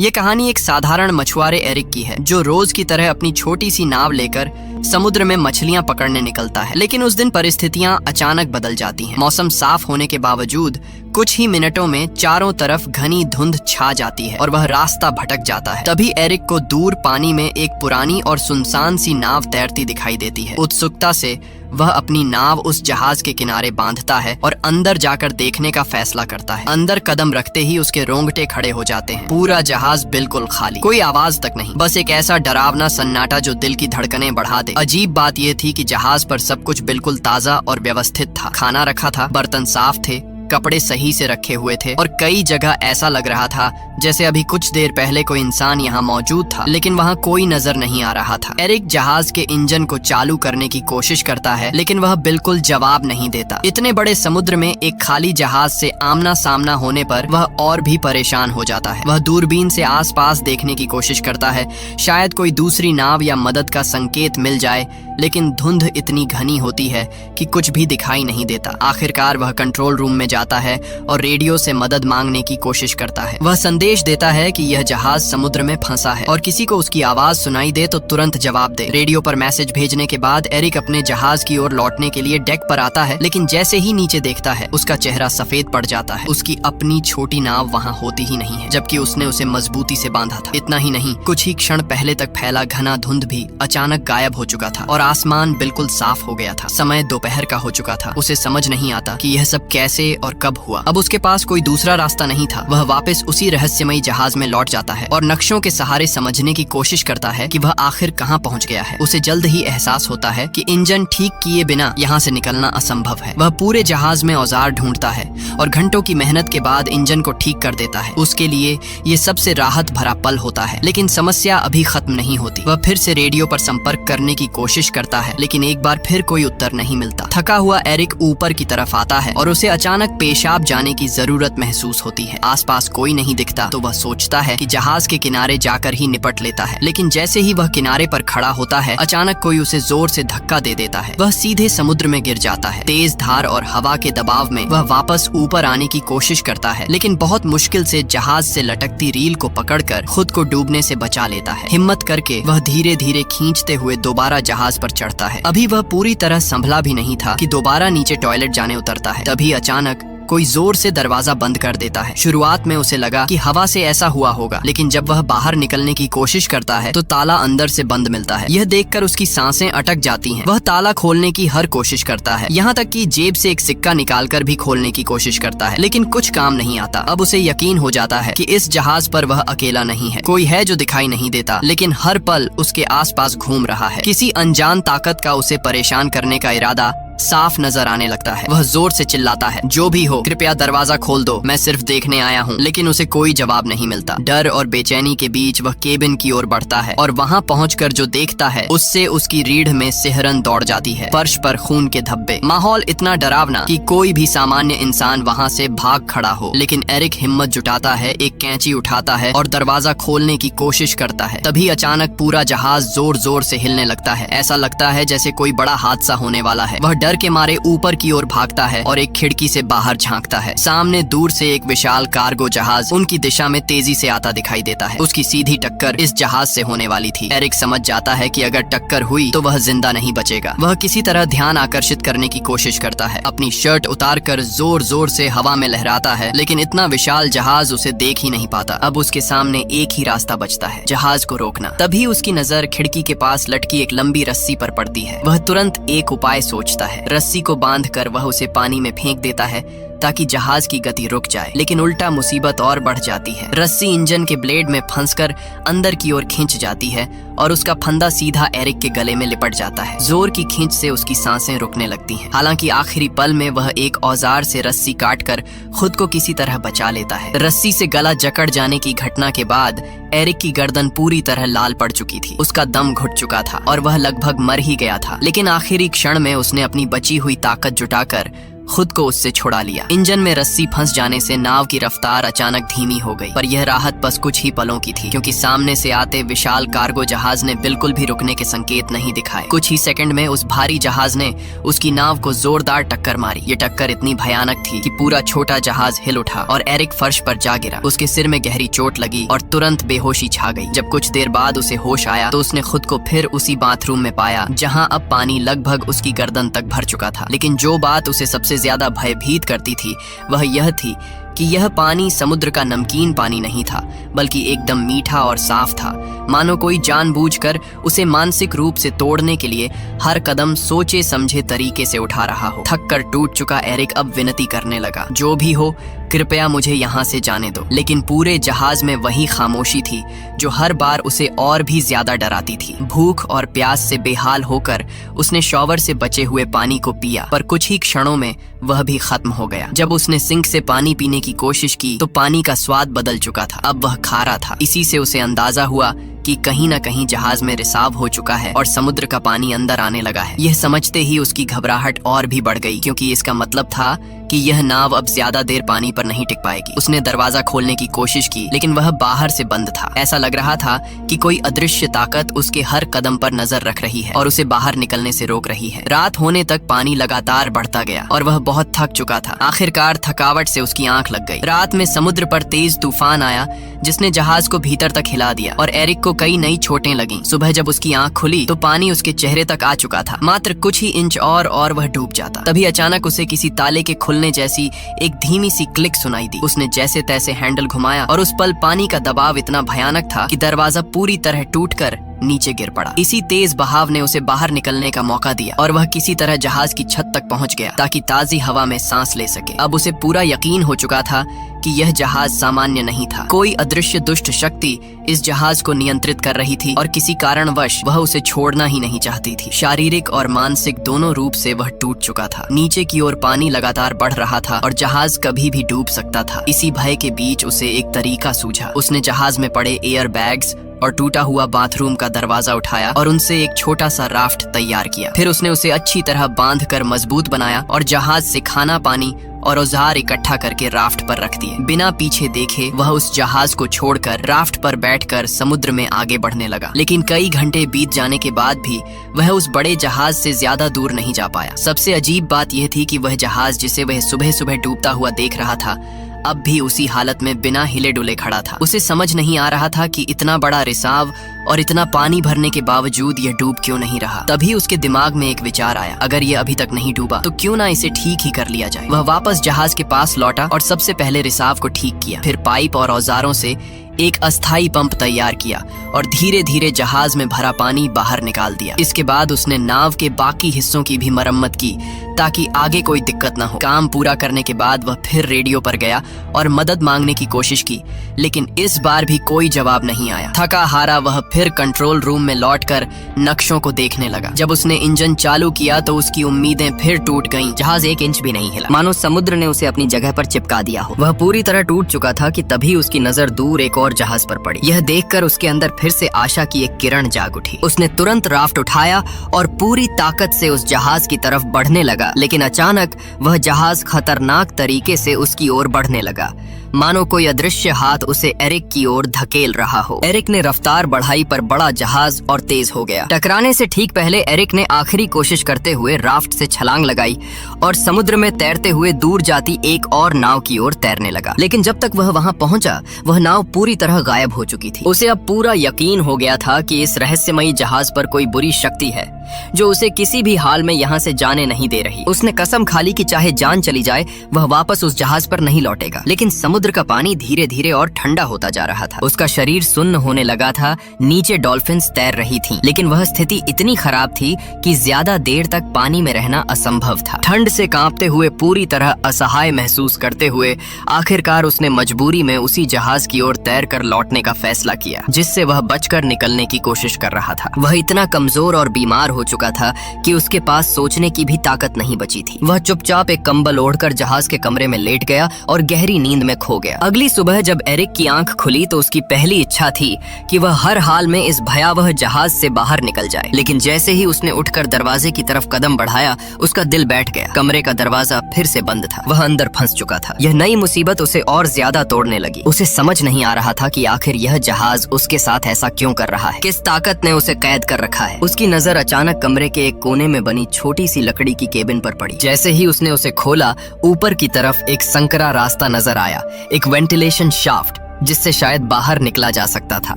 ये कहानी एक साधारण मछुआरे एरिक की है जो रोज की तरह अपनी छोटी सी नाव लेकर समुद्र में मछलियां पकड़ने निकलता है। लेकिन उस दिन परिस्थितियां अचानक बदल जाती हैं। मौसम साफ होने के बावजूद कुछ ही मिनटों में चारों तरफ घनी धुंध छा जाती है और वह रास्ता भटक जाता है। तभी एरिक को दूर पानी में एक पुरानी और सुनसान सी नाव तैरती दिखाई देती है। उत्सुकता से वह अपनी नाव उस जहाज के किनारे बांधता है और अंदर जाकर देखने का फैसला करता है। अंदर कदम रखते ही उसके रोंगटे खड़े हो जाते हैं। पूरा जहाज बिल्कुल खाली, कोई आवाज तक नहीं, बस एक ऐसा डरावना सन्नाटा जो दिल की धड़कनें बढ़ा दे। अजीब बात यह थी कि जहाज पर सब कुछ बिल्कुल ताजा और व्यवस्थित था। खाना रखा था, बर्तन साफ थे, कपड़े सही से रखे हुए थे और कई जगह ऐसा लग रहा था जैसे अभी कुछ देर पहले कोई इंसान यहाँ मौजूद था, लेकिन वहाँ कोई नजर नहीं आ रहा था। एरिक जहाज के इंजन को चालू करने की कोशिश करता है, लेकिन वह बिल्कुल जवाब नहीं देता। इतने बड़े समुद्र में एक खाली जहाज से आमना सामना होने पर वह और भी परेशान हो जाता है। वह दूरबीन से आसपास देखने की कोशिश करता है, शायद कोई दूसरी नाव या मदद का संकेत मिल जाए, लेकिन धुंध इतनी घनी होती है कि कुछ भी दिखाई नहीं देता। आखिरकार वह कंट्रोल रूम में जाता है और रेडियो से मदद मांगने की कोशिश करता है। वह संदेश देता है कि यह जहाज समुद्र में फंसा है और किसी को उसकी आवाज सुनाई दे तो तुरंत जवाब दे। रेडियो पर मैसेज भेजने के बाद एरिक अपने जहाज की ओर लौटने के लिए डेक पर आता है, लेकिन जैसे ही नीचे देखता है उसका चेहरा सफेद पड़ जाता है। उसकी अपनी छोटी नाव वहाँ होती ही नहीं है, जबकि उसने उसे मजबूती से बांधा था। इतना ही नहीं, कुछ ही क्षण पहले तक फैला घना धुंध भी अचानक गायब हो चुका था और आसमान बिल्कुल साफ हो गया था। समय दोपहर का हो चुका था। उसे समझ नहीं आता कि यह सब कैसे और कब हुआ। अब उसके पास कोई दूसरा रास्ता नहीं था। वह वापस उसी रहस्यमयी जहाज में लौट जाता है और नक्शों के सहारे समझने की कोशिश करता है कि वह आखिर कहाँ पहुँच गया है। उसे जल्द ही एहसास होता है कि इंजन ठीक किए बिना यहाँ से निकलना असंभव है। वह पूरे जहाज में औजार ढूंढता है और घंटों की मेहनत के बाद इंजन को ठीक कर देता है। उसके लिए ये सबसे राहत भरा पल होता है, लेकिन समस्या अभी खत्म नहीं होती। वह फिर से रेडियो पर संपर्क करने की कोशिश करता है, लेकिन एक बार फिर कोई उत्तर नहीं मिलता। थका हुआ एरिक ऊपर की तरफ आता है और उसे अचानक पेशाब जाने की जरूरत महसूस होती है। आसपास कोई नहीं दिखता तो वह सोचता है कि जहाज के किनारे जाकर ही निपट लेता है, लेकिन जैसे ही वह किनारे पर खड़ा होता है अचानक कोई उसे जोर से धक्का दे देता है। वह सीधे समुद्र में गिर जाता है। तेज धार और हवा के दबाव में वह वापस ऊपर आने की कोशिश करता है, लेकिन बहुत मुश्किल से जहाज से लटकती रील को पकड़कर खुद को डूबने से बचा लेता है। हिम्मत करके वह धीरे धीरे खींचते हुए दोबारा जहाज पर चढ़ता है। अभी वह पूरी तरह संभला भी नहीं था कि दोबारा नीचे टॉयलेट जाने उतरता है। तभी अचानक कोई जोर से दरवाजा बंद कर देता है। शुरुआत में उसे लगा कि हवा से ऐसा हुआ होगा, लेकिन जब वह बाहर निकलने की कोशिश करता है तो ताला अंदर से बंद मिलता है। यह देखकर उसकी सांसें अटक जाती हैं। वह ताला खोलने की हर कोशिश करता है, यहाँ तक कि जेब से एक सिक्का निकालकर भी खोलने की कोशिश करता है, लेकिन कुछ काम नहीं आता। अब उसे यकीन हो जाता है कि इस जहाज पर वह अकेला नहीं है। कोई है जो दिखाई नहीं देता, लेकिन हर पल उसके आसपास घूम रहा है। किसी अनजान ताकत का उसे परेशान करने का इरादा साफ नजर आने लगता है। वह जोर से चिल्लाता है, जो भी हो कृपया दरवाजा खोल दो, मैं सिर्फ देखने आया हूँ। लेकिन उसे कोई जवाब नहीं मिलता। डर और बेचैनी के बीच वह केबिन की ओर बढ़ता है और वहाँ पहुंचकर जो देखता है उससे उसकी रीढ़ में सिहरन दौड़ जाती है। फर्श पर खून के धब्बे, माहौल इतना डरावना कि कोई भी सामान्य इंसान वहाँ से भाग खड़ा हो। लेकिन एरिक हिम्मत जुटाता है, एक कैंची उठाता है और दरवाजा खोलने की कोशिश करता है। तभी अचानक पूरा जहाज जोर जोर से हिलने लगता है। ऐसा लगता है जैसे कोई बड़ा हादसा होने वाला है। वह डर के मारे ऊपर की ओर भागता है और एक खिड़की से बाहर झांकता है। सामने दूर से एक विशाल कार्गो जहाज उनकी दिशा में तेजी से आता दिखाई देता है। उसकी सीधी टक्कर इस जहाज से होने वाली थी। एरिक समझ जाता है कि अगर टक्कर हुई तो वह जिंदा नहीं बचेगा। वह किसी तरह ध्यान आकर्षित करने की कोशिश करता है। अपनी शर्ट उतारकर जोर जोर से हवा में लहराता है, लेकिन इतना विशाल जहाज उसे देख ही नहीं पाता। अब उसके सामने एक ही रास्ता बचता है, जहाज को रोकना। तभी उसकी नजर खिड़की के पास लटकी एक लंबी रस्सी पर पड़ती है। वह तुरंत एक उपाय सोचता है। रस्सी को बांधकर वह उसे पानी में फेंक देता है ताकि जहाज की गति रुक जाए, लेकिन उल्टा मुसीबत और बढ़ जाती है। रस्सी इंजन के ब्लेड में फंसकर अंदर की ओर खींच जाती है और उसका फंदा सीधा एरिक के गले में लिपट जाता है। जोर की खींच से उसकी सांसें रुकने लगती हैं। हालांकि आखिरी पल में वह एक औजार से रस्सी काटकर खुद को किसी तरह बचा लेता है। रस्सी से गला जकड़ जाने की घटना के बाद एरिक की गर्दन पूरी तरह लाल पड़ चुकी थी। उसका दम घुट चुका था और वह लगभग मर ही गया था, लेकिन आखिरी क्षण में उसने अपनी बची हुई ताकत जुटाकर खुद को उससे छुड़ा लिया। इंजन में रस्सी फंस जाने से नाव की रफ्तार अचानक धीमी हो गई, पर यह राहत बस कुछ ही पलों की थी, क्योंकि सामने से आते विशाल कार्गो जहाज ने बिल्कुल भी रुकने के संकेत नहीं दिखाए। कुछ ही सेकंड में उस भारी जहाज ने उसकी नाव को जोरदार टक्कर मारी। ये टक्कर इतनी भयानक थी कि पूरा छोटा जहाज हिल उठा और एरिक फर्श पर जा गिरा। उसके सिर में गहरी चोट लगी और तुरंत बेहोशी छा गई। जब कुछ देर बाद उसे होश आया तो उसने खुद को फिर उसी बाथरूम में पाया जहां अब पानी लगभग उसकी गर्दन तक भर चुका था। लेकिन जो बात उसे सबसे ज्यादा भयभीत करती थी वह यह थी कि यह पानी समुद्र का नमकीन पानी नहीं था, बल्कि एकदम मीठा और साफ था, मानो कोई जानबूझकर उसे मानसिक रूप से तोड़ने के लिए हर कदम सोचे समझे तरीके से उठा रहा हो। थक कर टूट चुका एरिक अब विनती करने लगा, जो भी हो कृपया मुझे यहाँ से जाने दो। लेकिन पूरे जहाज में वही खामोशी थी जो हर बार उसे और भी ज्यादा डराती थी। भूख और प्यास से बेहाल होकर उसने शॉवर से बचे हुए पानी को पिया, पर कुछ ही क्षणों में वह भी खत्म हो गया। जब उसने सिंक से पानी पीने की कोशिश की तो पानी का स्वाद बदल चुका था, अब वह खारा था। इसी से उसे अंदाजा हुआ कि कहीं न कहीं जहाज में रिसाव हो चुका है और समुद्र का पानी अंदर आने लगा है। यह समझते ही उसकी घबराहट और भी बढ़ गई, क्योंकि इसका मतलब था कि यह नाव अब ज्यादा देर पानी पर नहीं टिक पाएगी। उसने दरवाजा खोलने की कोशिश की, लेकिन वह बाहर से बंद था। ऐसा लग रहा था कि कोई अदृश्य ताकत उसके हर कदम पर नजर रख रही है और उसे बाहर निकलने से रोक रही है। रात होने तक पानी लगातार बढ़ता गया और वह बहुत थक चुका था। आखिरकार थकावट से उसकी आंख लग गई। रात में समुद्र पर तेज तूफान आया जिसने जहाज को भीतर तक हिला दिया और एरिक को कई नई चोटें लगीं। सुबह जब उसकी आंख खुली तो पानी उसके चेहरे तक आ चुका था। मात्र कुछ ही इंच और वह डूब जाता। तभी अचानक उसे किसी ताले के खुलने जैसी एक धीमी सी क्लिक सुनाई दी। उसने जैसे तैसे हैंडल घुमाया और उस पल पानी का दबाव इतना भयानक था कि दरवाजा पूरी तरह टूटकर नीचे गिर पड़ा। इसी तेज बहाव ने उसे बाहर निकलने का मौका दिया और वह किसी तरह जहाज की छत तक पहुंच गया ताकि ताजी हवा में सांस ले सके। अब उसे पूरा यकीन हो चुका था कि यह जहाज सामान्य नहीं था। कोई अदृश्य दुष्ट शक्ति इस जहाज को नियंत्रित कर रही थी और किसी कारणवश वह उसे छोड़ना ही नहीं चाहती थी। शारीरिक और मानसिक दोनों रूप से वह टूट चुका था। नीचे की ओर पानी लगातार बढ़ रहा था और जहाज कभी भी डूब सकता था। इसी भय के बीच उसे एक तरीका सूझा। उसने जहाज में पड़े एयर बैग्स और टूटा हुआ बाथरूम का दरवाजा उठाया और उनसे एक छोटा सा राफ्ट तैयार किया। फिर उसने उसे अच्छी तरह बांधकर मजबूत बनाया और जहाज से खाना पानी और औजार इकट्ठा करके राफ्ट पर रख दिए। बिना पीछे देखे वह उस जहाज को छोड़कर राफ्ट पर बैठकर समुद्र में आगे बढ़ने लगा। लेकिन कई घंटे बीत जाने के बाद भी वह उस बड़े जहाज से ज्यादा दूर नहीं जा पाया। सबसे अजीब बात यह थी कि वह जहाज जिसे वह सुबह सुबह डूबता हुआ देख रहा था अब भी उसी हालत में बिना हिले डुले खड़ा था। उसे समझ नहीं आ रहा था कि इतना बड़ा रिसाव और इतना पानी भरने के बावजूद यह डूब क्यों नहीं रहा। तभी उसके दिमाग में एक विचार आया, अगर यह अभी तक नहीं डूबा तो क्यों ना इसे ठीक ही कर लिया जाए। वह वापस जहाज के पास लौटा और सबसे पहले रिसाव को ठीक किया। फिर पाइप और औजारों से एक अस्थायी पंप तैयार किया और धीरे धीरे जहाज में भरा पानी बाहर निकाल दिया। इसके बाद उसने नाव के बाकी हिस्सों की भी मरम्मत की ताकि आगे कोई दिक्कत न हो। काम पूरा करने के बाद वह फिर रेडियो पर गया और मदद मांगने की कोशिश की, लेकिन इस बार भी कोई जवाब नहीं आया। थका हारा वह फिर कंट्रोल रूम में लौटकर नक्शों को देखने लगा। जब उसने इंजन चालू किया तो उसकी उम्मीदें फिर टूट गईं। जहाज एक इंच भी नहीं हिला, मानो समुद्र ने उसे अपनी जगह पर चिपका दिया हो। वह पूरी तरह टूट चुका था कि तभी उसकी नजर दूर एक और जहाज पर पड़ी। यह देखकर उसके अंदर फिर से आशा की एक किरण जाग उठी। उसने तुरंत राफ्ट उठाया और पूरी ताकत से उस जहाज की तरफ बढ़ने लगा, लेकिन अचानक वह जहाज खतरनाक तरीके से उसकी ओर बढ़ने लगा, मानो कोई अदृश्य हाथ उसे एरिक की ओर धकेल रहा हो। एरिक ने रफ्तार बढ़ाई पर बड़ा जहाज और तेज हो गया। टकराने से ठीक पहले एरिक ने आखिरी कोशिश करते हुए राफ्ट से छलांग लगाई और समुद्र में तैरते हुए दूर जाती एक और नाव की ओर तैरने लगा। लेकिन जब तक वह वहां पहुंचा वह नाव पूरी तरह गायब हो चुकी थी। उसे अब पूरा यकीन हो गया था कि इस रहस्यमयी जहाज पर कोई बुरी शक्ति है जो उसे किसी भी हाल में यहाँ से जाने नहीं दे रही। उसने कसम खा ली कि चाहे जान चली जाए वह वापस उस जहाज पर नहीं लौटेगा। लेकिन समुद्र का पानी धीरे धीरे और ठंडा होता जा रहा था। उसका शरीर सुन्न होने लगा था। नीचे डॉल्फिन्स तैर रही थीं, लेकिन वह स्थिति इतनी खराब थी कि ज्यादा देर तक पानी में रहना असंभव था। ठंड से कांपते हुए पूरी तरह असहाय महसूस करते हुए आखिरकार उसने मजबूरी में उसी जहाज की ओर तैर कर लौटने का फैसला किया जिससे वह बचकर निकलने की कोशिश कर रहा था। वह इतना कमजोर और बीमार हो हो चुका था कि उसके पास सोचने की भी ताकत नहीं बची थी। वह चुपचाप एक कंबल ओढ़कर जहाज के कमरे में लेट गया और गहरी नींद में खो गया। अगली सुबह जब एरिक की आंख खुली तो उसकी पहली इच्छा थी कि वह हर हाल में इस भयावह जहाज से बाहर निकल जाए, लेकिन जैसे ही उसने उठकर दरवाजे की तरफ कदम बढ़ाया उसका दिल बैठ गया। कमरे का दरवाजा फिर से बंद था। वह अंदर फंस चुका था। यह नई मुसीबत उसे और ज्यादा तोड़ने लगी। उसे समझ नहीं आ रहा था कि आखिर यह जहाज उसके साथ ऐसा क्यों कर रहा है, किस ताकत ने उसे कैद कर रखा है। उसकी नजर अचानक कमरे के एक कोने में बनी छोटी सी लकड़ी की केबिन पर पड़ी। जैसे ही उसने उसे खोला, ऊपर की तरफ एक संकरा रास्ता नजर आया, एक वेंटिलेशन शाफ्ट जिससे शायद बाहर निकला जा सकता था।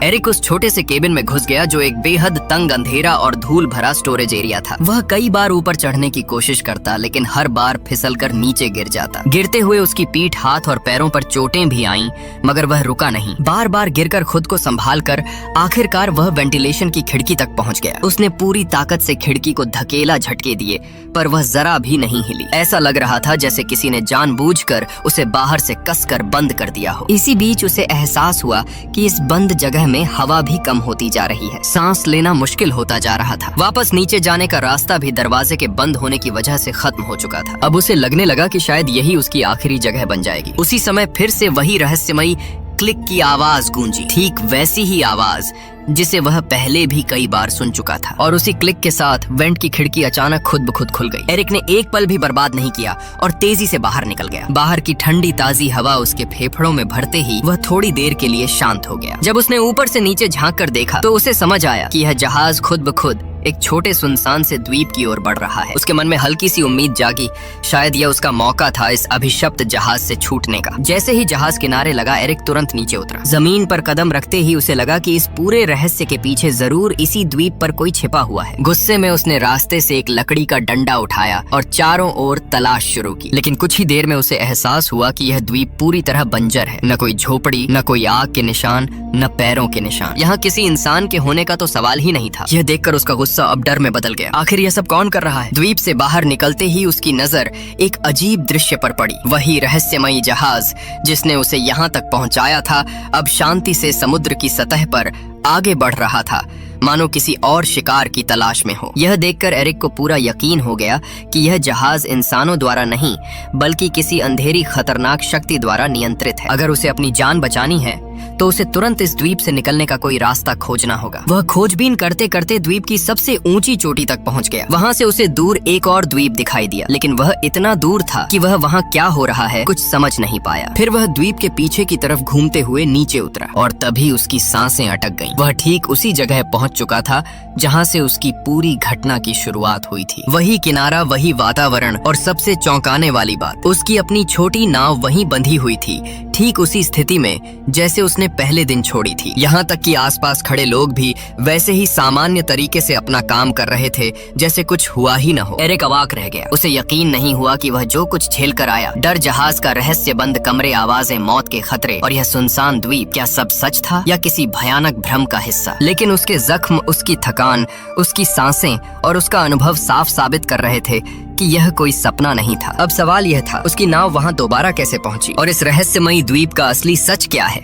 एरिक उस छोटे से केबिन में घुस गया जो एक बेहद तंग, अंधेरा और धूल भरा स्टोरेज एरिया था। वह कई बार ऊपर चढ़ने की कोशिश करता, लेकिन हर बार फिसलकर नीचे गिर जाता। गिरते हुए उसकी पीठ, हाथ और पैरों पर चोटें भी आईं, मगर वह रुका नहीं। बार बार गिरकर खुद को संभालकर आखिरकार वह वेंटिलेशन की खिड़की तक पहुंच गया। उसने पूरी ताकत से खिड़की को धकेला, झटके दिए, पर वह जरा भी नहीं हिली। ऐसा लग रहा था जैसे किसी ने जानबूझकर उसे बाहर से कसकर बंद कर दिया हो। इसी बीच उसे एहसास हुआ कि इस बंद जगह में हवा भी कम होती जा रही है। सांस लेना मुश्किल होता जा रहा था। वापस नीचे जाने का रास्ता भी दरवाजे के बंद होने की वजह से खत्म हो चुका था। अब उसे लगने लगा कि शायद यही उसकी आखिरी जगह बन जाएगी। उसी समय फिर से वही रहस्यमयी क्लिक की आवाज गूंजी, ठीक वैसी ही आवाज जिसे वह पहले भी कई बार सुन चुका था। और उसी क्लिक के साथ वेंट की खिड़की अचानक खुद ब खुद खुल गई। एरिक ने एक पल भी बर्बाद नहीं किया और तेजी से बाहर निकल गया। बाहर की ठंडी ताजी हवा उसके फेफड़ों में भरते ही वह थोड़ी देर के लिए शांत हो गया। जब उसने ऊपर से नीचे झांक कर देखा तो उसे समझ आया कि यह जहाज खुद ब खुद एक छोटे सुनसान से द्वीप की ओर बढ़ रहा है। उसके मन में हल्की सी उम्मीद जागी, शायद यह उसका मौका था इस अभिशप्त जहाज से छूटने का। जैसे ही जहाज किनारे लगा, एरिक तुरंत नीचे उतरा। जमीन पर कदम रखते ही उसे लगा कि इस पूरे रहस्य के पीछे जरूर इसी द्वीप पर कोई छिपा हुआ है। गुस्से में उसने रास्ते से एक लकड़ी का डंडा उठाया और चारों ओर तलाश शुरू की। लेकिन कुछ ही देर में उसे एहसास हुआ कि यह द्वीप पूरी तरह बंजर है। न कोई झोपड़ी, न कोई आग के निशान, न पैरों के निशान। यहाँ किसी इंसान के होने का तो सवाल ही नहीं था। यह देखकर उसका गुस्सा अब डर में बदल गया। आखिर यह सब कौन कर रहा है? द्वीप से बाहर निकलते ही उसकी नजर एक अजीब दृश्य पर पड़ी। वही रहस्यमयी जहाज जिसने उसे यहाँ तक पहुँचाया था, अब शांति से समुद्र की सतह पर आगे बढ़ रहा था, मानो किसी और शिकार की तलाश में हो। यह देखकर एरिक को पूरा यकीन हो गया कि यह जहाज इंसानों द्वारा नहीं, बल्कि किसी अंधेरी खतरनाक शक्ति द्वारा नियंत्रित है। अगर उसे अपनी जान बचानी है तो उसे तुरंत इस द्वीप से निकलने का कोई रास्ता खोजना होगा। वह खोजबीन करते करते द्वीप की सबसे ऊंची चोटी तक पहुंच गया। वहां से उसे दूर एक और द्वीप दिखाई दिया, लेकिन वह इतना दूर था कि वह वहां क्या हो रहा है कुछ समझ नहीं पाया। फिर वह द्वीप के पीछे की तरफ घूमते हुए नीचे उतरा और तभी उसकी सांसें अटक गईं। वह ठीक उसी जगह पहुंच चुका था जहां से उसकी पूरी घटना की शुरुआत हुई थी। वही किनारा, वही वातावरण और सबसे चौंकाने वाली बात, उसकी अपनी छोटी नाव वहीं बंधी हुई थी, ठीक उसी स्थिति में जैसे उसने पहले दिन छोड़ी थी। यहाँ तक कि आसपास खड़े लोग भी वैसे ही सामान्य तरीके से अपना काम कर रहे थे जैसे कुछ हुआ ही न हो। एरिक अवाक रह गया। उसे यकीन नहीं हुआ कि वह जो कुछ झेल कर आया, डर, जहाज का रहस्य बंद कमरे, आवाजें, मौत के खतरे और यह सुनसान द्वीप, क्या सब सच था या किसी भयानक भ्रम का हिस्सा? लेकिन उसके जख्म, उसकी थकान, उसकी सांसें और उसका अनुभव साफ साबित कर रहे थे कि यह कोई सपना नहीं था। अब सवाल यह था, उसकी नाव वहां दोबारा कैसे पहुंची और इस रहस्यमयी द्वीप का असली सच क्या है?